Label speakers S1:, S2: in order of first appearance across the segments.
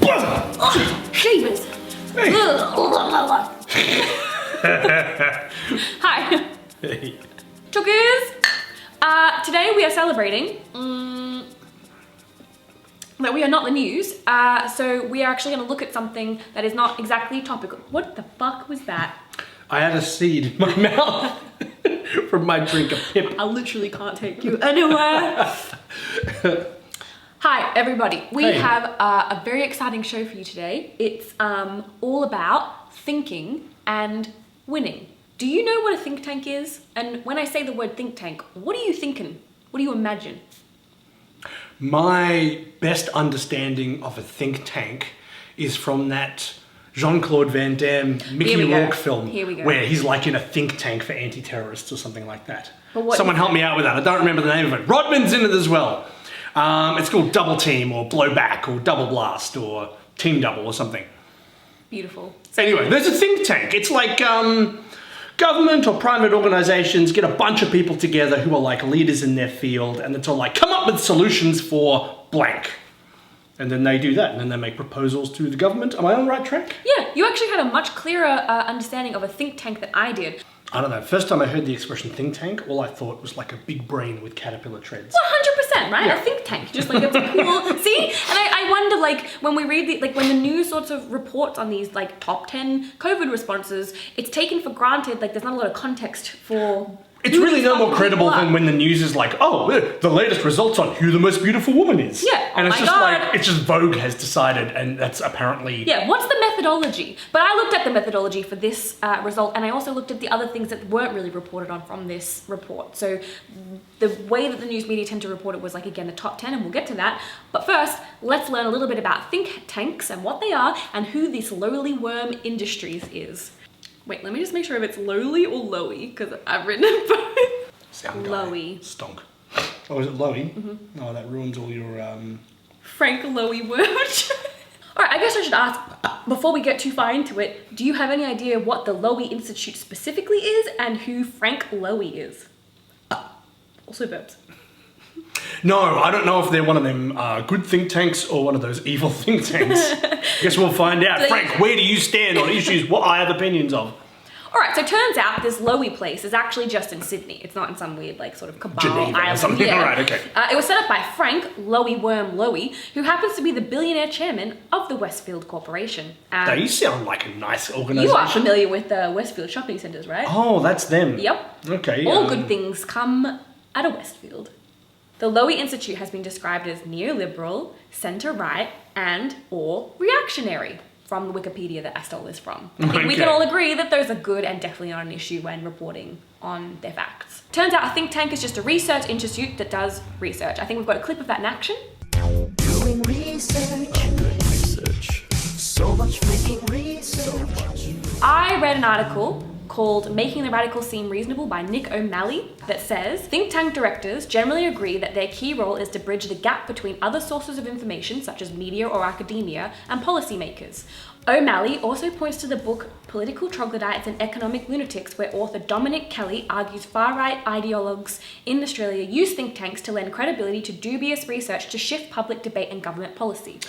S1: Oh, shavers.
S2: Hey.
S1: Hi.
S2: Hey.
S1: Chookers. Today we are celebrating that we are not the news. So we are actually going to look at something that is not exactly topical. What the fuck was that?
S2: I had a seed in my mouth from my drink of pip.
S1: I literally can't take you anywhere. Hi, everybody. We have a very exciting show for you today. It's all about thinking and winning. Do you know what a think tank is? And when I say the word think tank, what are you thinking? What do you imagine?
S2: My best understanding of a think tank is from that Jean-Claude Van Damme, Mickey Rourke film, where he's like in a think tank for anti-terrorists or something like that. Someone help me out with that. I don't remember the name of it. Rodman's in it as well. It's called Double Team or Blowback or Double Blast or Team Double or something.
S1: Beautiful.
S2: Anyway, there's a think tank. It's like government or private organizations get a bunch of people together who are like leaders in their field, and it's all like, come up with solutions for blank. And then they do that, and then they make proposals to the government. Am I on the right track?
S1: Yeah, you actually had a much clearer understanding of a think tank than I did.
S2: I don't know. First time I heard the expression think tank, all I thought was like a big brain with caterpillar treads.
S1: 100%, right? Yeah. A think tank. Just like it's a cool... See? And I wonder, like, when we read the... Like, when the news sorts of reports on these, like, top 10 COVID responses, it's taken for granted, like, there's not a lot of context for...
S2: It's really no more credible than when the news is like, oh, the latest results on who the most beautiful woman is.
S1: Yeah.
S2: And it's just like, it's just Vogue has decided, and that's apparently...
S1: Yeah, what's the methodology? But I looked at the methodology for this result, and I also looked at the other things that weren't really reported on from this report. So the way that the news media tend to report it was like, again, the top 10, and we'll get to that. But first, let's learn a little bit about think tanks and what they are and who this lowly worm industries is. Wait, let me just make sure if it's lowly or lowy, because I've written it both.
S2: Sound guy.
S1: Lowy.
S2: Stonk. Oh, is it Lowy? Mm-hmm. Oh, that ruins all your...
S1: Frank Lowy word. All right, I guess I should ask, before we get too far into it, do you have any idea what the Lowy Institute specifically is and who Frank Lowy is? Also verbs.
S2: No, I don't know if they're one of them good think tanks or one of those evil think tanks. Guess we'll find out. Frank, where do you stand on issues what I have opinions of?
S1: All right, so it turns out this Lowy place is actually just in Sydney. It's not in some weird, like, sort of cabal
S2: Geneva
S1: island.
S2: Or something.
S1: Yeah.
S2: All right, okay.
S1: It was set up by Frank Lowy Worm Lowy, who happens to be the billionaire chairman of the Westfield Corporation.
S2: They sound like a nice organisation.
S1: You are familiar with the Westfield shopping centres, right?
S2: Oh, that's them.
S1: Yep.
S2: Okay.
S1: All good things come out of Westfield. The Lowy Institute has been described as neoliberal, centre-right, and or reactionary from the Wikipedia that I stole this from. I think we can all agree that those are good and definitely not an issue when reporting on their facts. Turns out a think tank is just a research institute that does research. I think we've got a clip of that in action.
S3: Doing research. So much freaking research.
S1: I read an article called Making the Radical Seem Reasonable by Nick O'Malley that says, think tank directors generally agree that their key role is to bridge the gap between other sources of information, such as media or academia, and policymakers. O'Malley also points to the book Political Troglodytes and Economic Lunatics, where author Dominic Kelly argues far-right ideologues in Australia use think tanks to lend credibility to dubious research to shift public debate and government policy.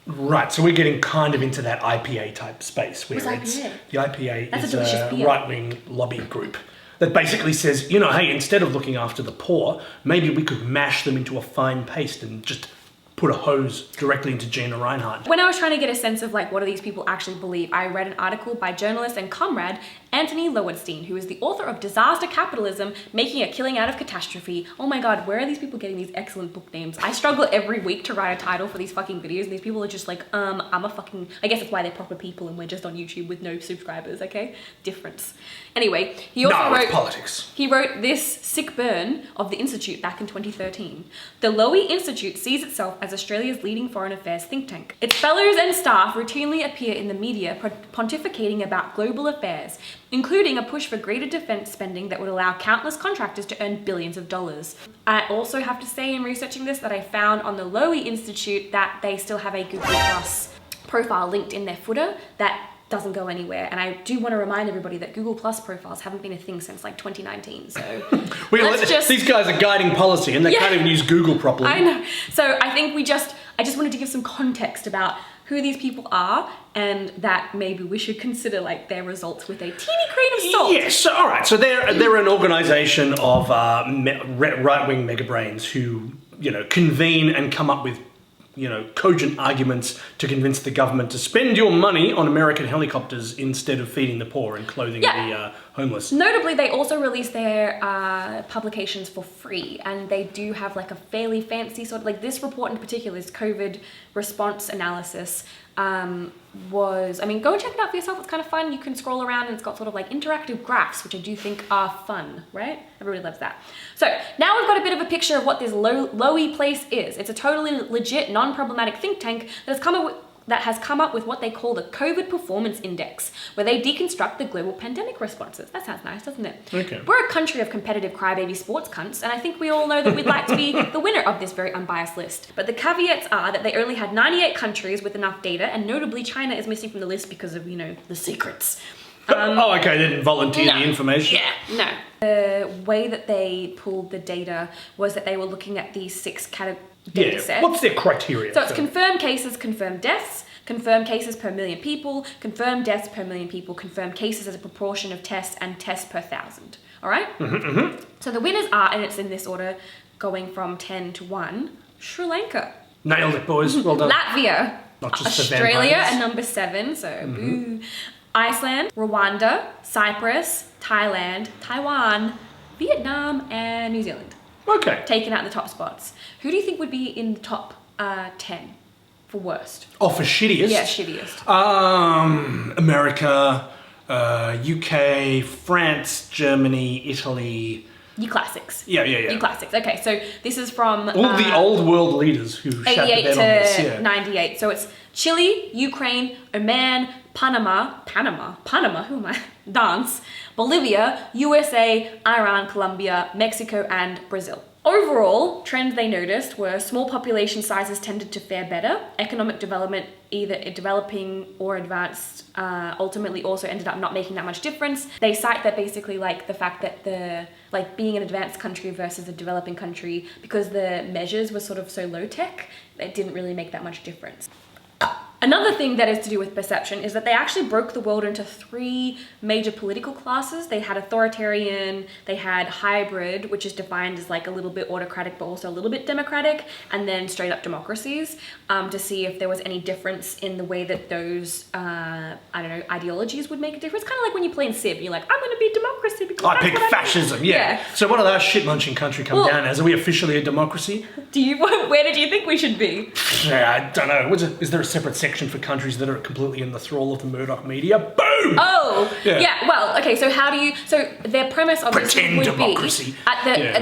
S2: Right, so we're getting kind of into that IPA type space where
S1: What's IPA?
S2: The IPA
S1: That's
S2: is
S1: a
S2: right-wing lobby group that basically says, you know, hey, instead of looking after the poor, maybe we could mash them into a fine paste and just put a hose directly into Gina Reinhardt.
S1: When I was trying to get a sense of like what do these people actually believe, I read an article by journalist and comrade Anthony Lowenstein, who is the author of Disaster Capitalism, Making a Killing Out of Catastrophe. Oh my god, where are these people getting these excellent book names? I struggle every week to write a title for these fucking videos, and these people are just like, I'm a fucking... I guess that's why they're proper people and we're just on YouTube with no subscribers, okay? Difference. Anyway, he also wrote...
S2: politics.
S1: He wrote this sick burn of the Institute back in 2013. The Lowy Institute sees itself as Australia's leading foreign affairs think tank. Its fellows and staff routinely appear in the media pontificating about global affairs, including a push for greater defence spending that would allow countless contractors to earn billions of dollars. I also have to say in researching this that I found on the Lowy Institute that they still have a Google Plus profile linked in their footer that doesn't go anywhere. And I do want to remind everybody that Google Plus profiles haven't been a thing since like 2019. So
S2: these guys are guiding policy and they can't even use Google properly.
S1: I know. So I think we just I just wanted to give some context about who these people are, and that maybe we should consider like their results with a teeny grain of salt.
S2: Yes, all right. So they're an organisation of right-wing megabrains who, you know, convene and come up with, you know, cogent arguments to convince the government to spend your money on American helicopters instead of feeding the poor and clothing the homeless.
S1: Notably, they also release their publications for free, and they do have like a fairly fancy sort of, like this report in particular, this COVID response analysis, was, I mean, go and check it out for yourself. It's kind of fun. You can scroll around and it's got sort of like interactive graphs, which I do think are fun, right? Everybody loves that. So now we've got a bit of a picture of what this Lowy place is. It's a totally legit, non-problematic think tank that has come up with what they call the COVID Performance Index, where they deconstruct the global pandemic responses. That sounds nice, doesn't it?
S2: Okay.
S1: We're a country of competitive crybaby sports cunts, and I think we all know that we'd like to be the winner of this very unbiased list. But the caveats are that they only had 98 countries with enough data, and notably China is missing from the list because of, you know, the secrets.
S2: Okay, they didn't volunteer the information.
S1: Yeah, no. The way that they pulled the data was that they were looking at these 6 data sets.
S2: What's their criteria?
S1: So it's confirmed cases, confirmed deaths, confirmed cases per million people, confirmed deaths per million people, confirmed cases as a proportion of tests, and tests per 1,000. All right? So the winners are, and it's in this order, going from 10 to 1, Sri Lanka.
S2: Nailed it, boys. Well done.
S1: Latvia.
S2: Not just
S1: Australia at number 7, so boo. Iceland, Rwanda, Cyprus, Thailand, Taiwan, Vietnam, and New Zealand.
S2: Okay.
S1: Taken out the top spots. Who do you think would be in the top 10 for worst?
S2: Oh, for shittiest?
S1: Yeah, shittiest.
S2: America, UK, France, Germany, Italy.
S1: Your classics.
S2: Yeah.
S1: Your classics. Okay, so this is from...
S2: all the old world leaders who shat the
S1: 88
S2: bed on this.
S1: to
S2: Yeah.
S1: 98. So it's Chile, Ukraine, Oman, Panama, who am I? Dance, Bolivia, USA, Iran, Colombia, Mexico, and Brazil. Overall, trends they noticed were small population sizes tended to fare better. Economic development, either developing or advanced, ultimately also ended up not making that much difference. They cite that basically like the fact that being an advanced country versus a developing country, because the measures were sort of so low tech, it didn't really make that much difference. Another thing that is to do with perception is that they actually broke the world into 3 major political classes. They had authoritarian, they had hybrid, which is defined as like a little bit autocratic but also a little bit democratic, and then straight up democracies, to see if there was any difference in the way that those, ideologies would make a difference. Kind of like when you play in Civ, you're like, I'm going to be democracy because
S2: I pick fascism, yeah. So what did our shit-munching country come down as? Are we officially a democracy?
S1: Where did you think we should be?
S2: Yeah, I don't know. Is there a separate section for countries that are completely in the thrall of the Murdoch media? Boom!
S1: Oh, yeah. Well, okay. So how do you? So their premise obviously
S2: pretend
S1: would
S2: democracy.
S1: be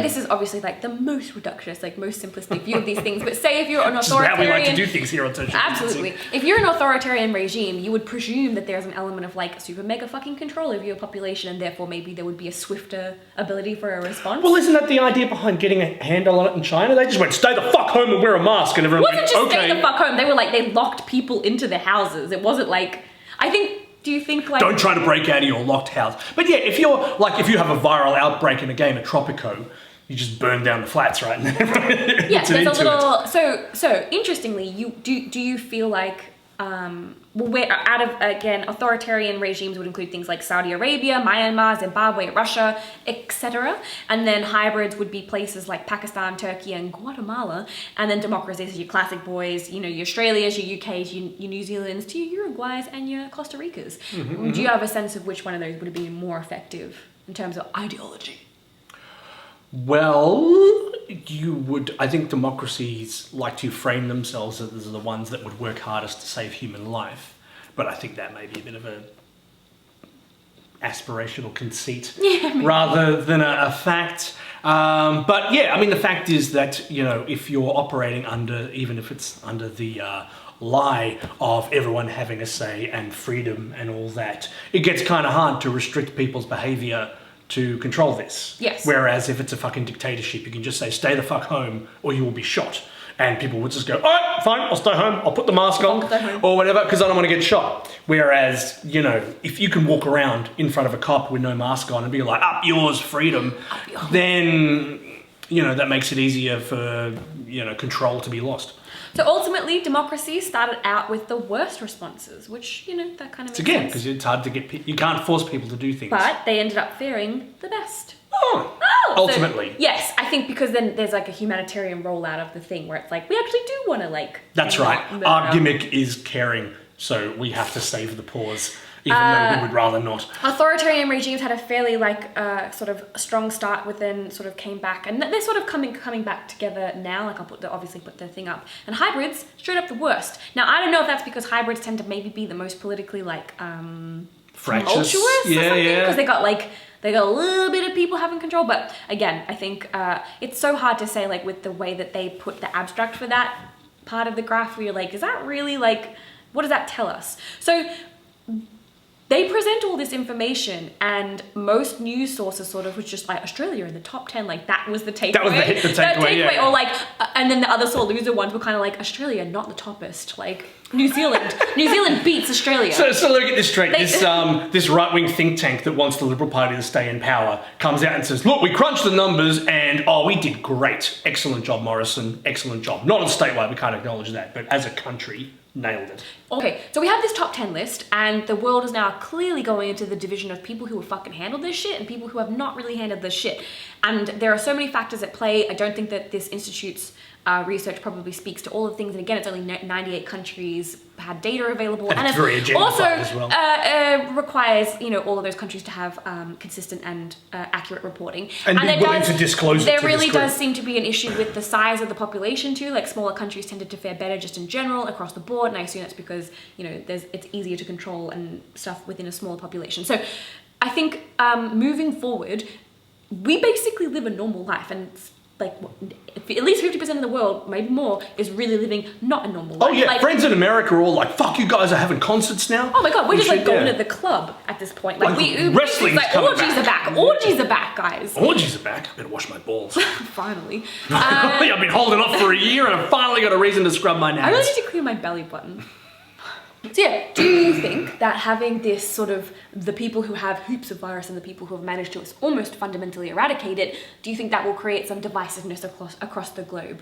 S1: this is obviously like the most reductionist, like most simplistic view of these things. But say if you're an authoritarian,
S2: how we like to do things here on social.
S1: Absolutely. If you're an authoritarian regime, you would presume that there's an element of like super mega fucking control over your population, and therefore maybe there would be a swifter ability for a response.
S2: Well, isn't that the idea behind getting a handle on it in China? They just went, stay the fuck home and wear a mask, and everyone
S1: went,
S2: okay.
S1: It wasn't just stay the fuck home. They were like, they locked people into their houses. It wasn't like, do you think like...
S2: Don't try to break out of your locked house. But yeah, if you have a viral outbreak in a game of Tropico, you just burn down the flats, right?
S1: Yeah, there's a little... So interestingly, do you feel like... we're out of, again, authoritarian regimes would include things like Saudi Arabia, Myanmar, Zimbabwe, Russia, etc. And then hybrids would be places like Pakistan, Turkey, and Guatemala. And then democracies, your classic boys, your Australias, your UKs, your New Zealands, your Uruguays, and your Costa Ricas. Do you have a sense of which one of those would be more effective in terms of ideology?
S2: Well, I think democracies like to frame themselves as the ones that would work hardest to save human life. But I think that may be a bit of a aspirational conceit rather than a fact. But yeah, I mean, the fact is that, if you're operating even if it's under the lie of everyone having a say and freedom and all that, it gets kind of hard to restrict people's behavior to control this.
S1: Yes.
S2: Whereas if it's a fucking dictatorship, you can just say, stay the fuck home or you will be shot. And people would just go, all right, fine, I'll stay home. I'll put the mask on or whatever because I don't want to get shot. Whereas, if you can walk around in front of a cop with no mask on and be like, up yours, freedom, then, that makes it easier for, control to be lost.
S1: So ultimately, democracy started out with the worst responses, which, that kind of makes
S2: again,
S1: sense.
S2: because it's hard to you can't force people to do things.
S1: But they ended up faring the best.
S2: Oh, ultimately.
S1: So, yes, I think because then there's like a humanitarian rollout of the thing where it's like, we actually do want to like...
S2: That's right.
S1: murder.
S2: Our gimmick is caring, so we have to save the pause, even though we would rather not.
S1: Authoritarian regimes had a fairly sort of strong start, but then sort of came back, and they're sort of coming back together now. Like obviously put the thing up, and hybrids straight up the worst. Now I don't know if that's because hybrids tend to maybe be the most politically
S2: fractious,
S1: tumultuous or something, because they got a little bit of people having control. But again, I think it's so hard to say, like with the way that they put the abstract for that part of the graph, where you're like, is that really like, what does that tell us? So they present all this information, and most news sources sort of was just like, Australia in the top 10, like that was the takeaway.
S2: That was the takeaway, yeah.
S1: Or like, and then the other sore loser ones were kind of like, Australia not the toppest, like New Zealand beats Australia.
S2: So let me get this straight. This right-wing think tank that wants the Liberal Party to stay in power comes out and says, look, we crunched the numbers and we did great. Excellent job, Morrison. Excellent job. Not on statewide, we can't acknowledge that, but as a country, nailed it.
S1: Okay, so we have this top 10 list, and the world is now clearly going into the division of people who have fucking handled this shit and people who have not really handled this shit. And there are so many factors at play. I don't think that this institute's research probably speaks to all the things. And again, it's only 98 countries had data available, and
S2: it's very
S1: it also
S2: as well.
S1: requires all of those countries to have consistent and accurate reporting.
S2: And be willing to disclose it.
S1: There really does seem to be an issue with the size of the population too. Like smaller countries tended to fare better just in general across the board, and I assume that's because it's easier to control and stuff within a smaller population. So I think moving forward, we basically live a normal life, and like at least 50% of the world, maybe more, is really living not a normal life.
S2: Oh yeah,
S1: like,
S2: friends in America are all like, fuck, you guys are having concerts now?
S1: Oh my god, we're just like going to the club at this point. Like
S2: wrestling's
S1: like
S2: coming
S1: orgies
S2: back.
S1: are back. Orgies are back, guys.
S2: Orgies are back. I better wash my balls.
S1: Finally.
S2: I've been holding off for a year and I've finally got a reason to scrub my nails.
S1: I really need to clear my belly button. So yeah, do you think that having this sort of the people who have hoops of virus and the people who have managed to almost fundamentally eradicate it, do you think that will create some divisiveness across the globe?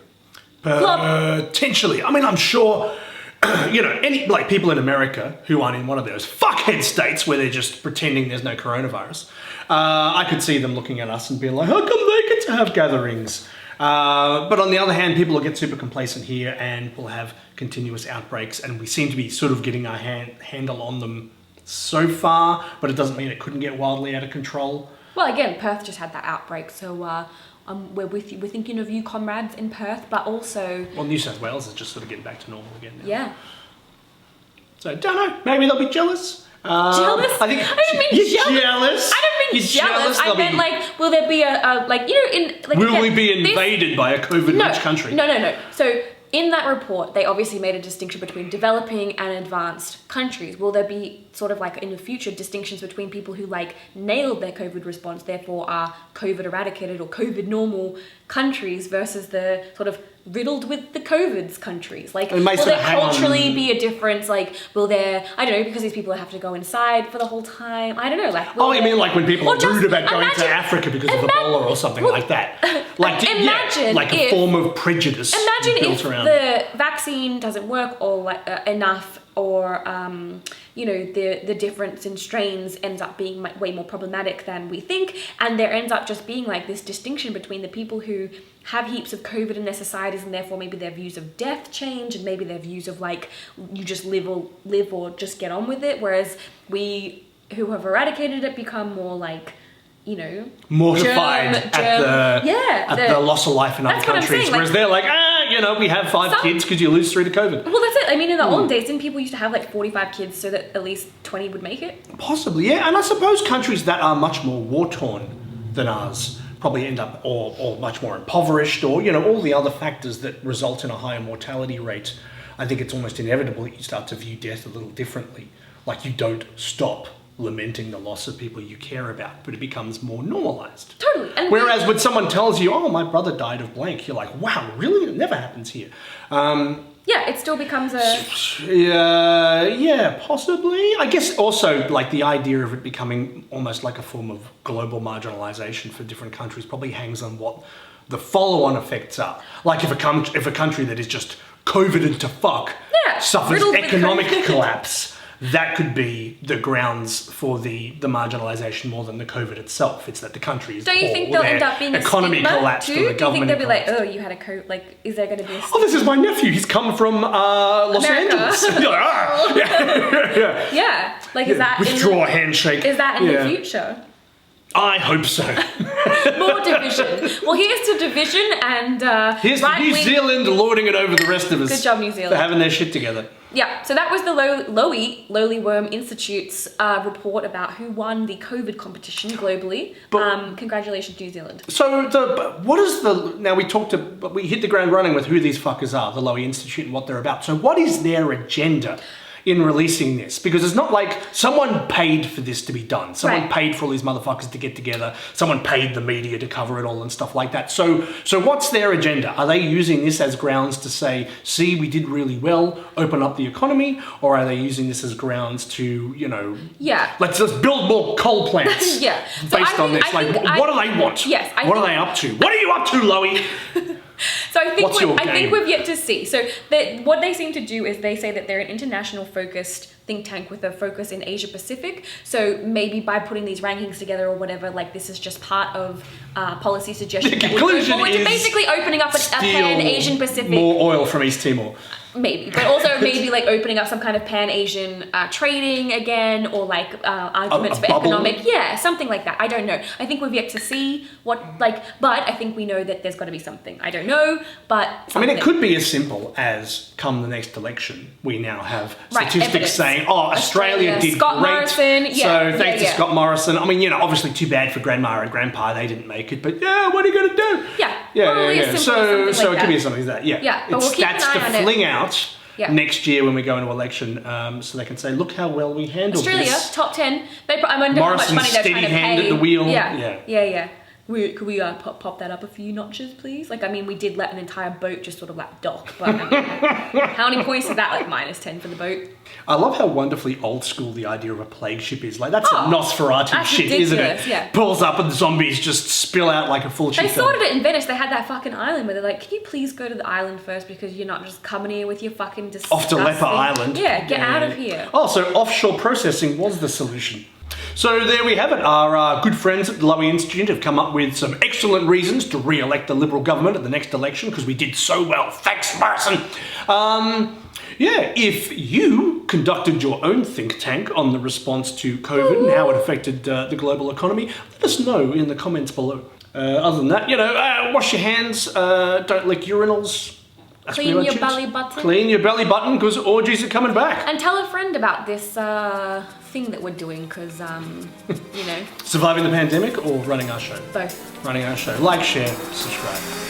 S2: Potentially. I mean, I'm sure, any like people in America who aren't in one of those fuckhead states where they're just pretending there's no coronavirus, I could see them looking at us and being like, how come they get to have gatherings? But on the other hand, people will get super complacent here and we'll have continuous outbreaks, and we seem to be sort of getting our handle on them so far, but it doesn't mean it couldn't get wildly out of control.
S1: Well, again, Perth just had that outbreak, so we're with you. We're thinking of you, comrades in Perth, but also...
S2: Well, New South Wales is just sort of getting back to normal again now.
S1: Yeah.
S2: So, don't know, maybe they'll be jealous.
S1: Jealous?
S2: I think
S1: I don't mean
S2: jealous.
S1: I don't mean jealous. I meant like, will there be
S2: will we be invaded by a COVID-rich country?
S1: No. So in that report, they obviously made a distinction between developing and advanced countries. Will there be sort of like in the future distinctions between people who like nailed their COVID response, therefore are COVID eradicated or COVID normal countries versus the sort of riddled with the COVID's countries? Like, will there culturally be a difference? Like, will there, I don't know, because these people have to go inside for the whole time? I don't know, like...
S2: you mean like when people are rude about going to Africa because of Ebola or something like that? Like, a form of prejudice built around
S1: the vaccine doesn't work or enough, or the difference in strains ends up being way more problematic than we think, and there ends up just being like this distinction between the people who have heaps of COVID in their societies, and therefore maybe their views of death change, and maybe their views of like you just live or just get on with it, whereas we who have eradicated it become more like
S2: mortified at the loss of life in other countries, whereas they're like, we have 5 kids because you lose 3 to COVID.
S1: Well, that's it. I mean, in the old days, didn't people used to have like 45 kids so that at least 20 would make it?
S2: Possibly, yeah. And I suppose countries that are much more war-torn than ours probably end up or much more impoverished, or all the other factors that result in a higher mortality rate. I think it's almost inevitable that you start to view death a little differently. Like, you don't stop lamenting the loss of people you care about, but it becomes more normalized.
S1: Totally. And
S2: whereas when someone tells you, oh, my brother died of blank, you're like, wow, really? It never happens here.
S1: It still becomes a...
S2: Yeah, possibly. I guess also like the idea of it becoming almost like a form of global marginalization for different countries probably hangs on what the follow-on effects are. Like if a country that is just COVIDed to fuck, suffers
S1: riddled with
S2: economic
S1: COVID.
S2: collapse, that could be the grounds for the marginalisation more than the COVID itself. It's that the country is
S1: Don't you
S2: poor,
S1: think they'll
S2: their
S1: end up being
S2: economy
S1: a stigma
S2: collapsed
S1: too?
S2: or the
S1: Do you think
S2: government
S1: they'll be like,
S2: collapsed.
S1: oh, you had a COVID, like, is there going to be a stigma?
S2: Oh, this is my nephew. He's come from Los
S1: America.
S2: Angeles. You're like, ah. Yeah.
S1: Yeah, like is that
S2: Withdraw handshake.
S1: Is that in the future?
S2: I hope so.
S1: More division. Well, here's to division and
S2: Here's to New Zealand lording it over the rest of us.
S1: Good job, New Zealand.
S2: For having their shit together.
S1: Yeah, so that was the Lowy Worm Institute's report about who won the COVID competition globally. Congratulations, New Zealand.
S2: So now we hit the ground running with who these fuckers are, the Lowy Institute and what they're about. So what is their agenda in releasing this? Because it's not like someone paid for this to be done. Someone paid for all these motherfuckers to get together. Someone paid the media to cover it all and stuff like that. So what's their agenda? Are they using this as grounds to say, see, we did really well, open up the economy? Or are they using this as grounds to, let's build more coal plants? Based on this. What do they want?
S1: Yes.
S2: What are they up to? What are you up to, Lowy?
S1: So I think we've yet to see. So what they seem to do is they say that they're an international focused think tank with a focus in Asia Pacific. So maybe by putting these rankings together or whatever, like this is just part of policy suggestions that would go forward to basically opening up a pan-Asian Pacific.
S2: More oil from East Timor.
S1: Maybe, but also maybe like opening up some kind of pan-Asian trading again, or like arguments for economic, something like that. I don't know. I think we've yet to see but I think we know that there's got to be something. I don't know, but something.
S2: I mean, it could be as simple as come the next election, we now have statistics saying, Australia did
S1: Scott
S2: great.
S1: Morrison,
S2: so thanks to Scott Morrison. I mean, obviously too bad for Grandma and Grandpa, they didn't make it, but what are you going to do? So it could be something like that.
S1: But we'll keep an eye on it.
S2: Fling out next year when we go into election, so they can say, look how well we handled
S1: Australia,
S2: this.
S1: top 10. I wonder
S2: Morrison
S1: how much money they're trying to
S2: steady-hand
S1: pay.
S2: at the wheel.
S1: Yeah. Could we pop that up a few notches, please? We did let an entire boat just sort of dock, but how many points is that? -10 for the boat?
S2: I love how wonderfully old school the idea of a plague ship is. That's a Nosferatu shit, isn't it?
S1: Yeah.
S2: Pulls up and the zombies just spill out like a full ship.
S1: They sorted it in Venice. They had that fucking island where they're like, can you please go to the island first because you're not just coming here with your fucking disgusting...
S2: Off to Leper Island.
S1: Yeah, get out of here.
S2: Oh, so offshore processing was the solution. So there we have it. Our good friends at the Lowy Institute have come up with some excellent reasons to re-elect the Liberal government at the next election because we did so well. Thanks, Morrison. If you conducted your own think tank on the response to COVID and how it affected the global economy, let us know in the comments below. Other than that, wash your hands, don't lick urinals.
S1: Clean your belly button.
S2: Clean your belly button because orgies are coming back.
S1: And tell a friend about this thing that we're doing because,
S2: Surviving the pandemic or running our show?
S1: Both.
S2: Running our show. Like, share, subscribe.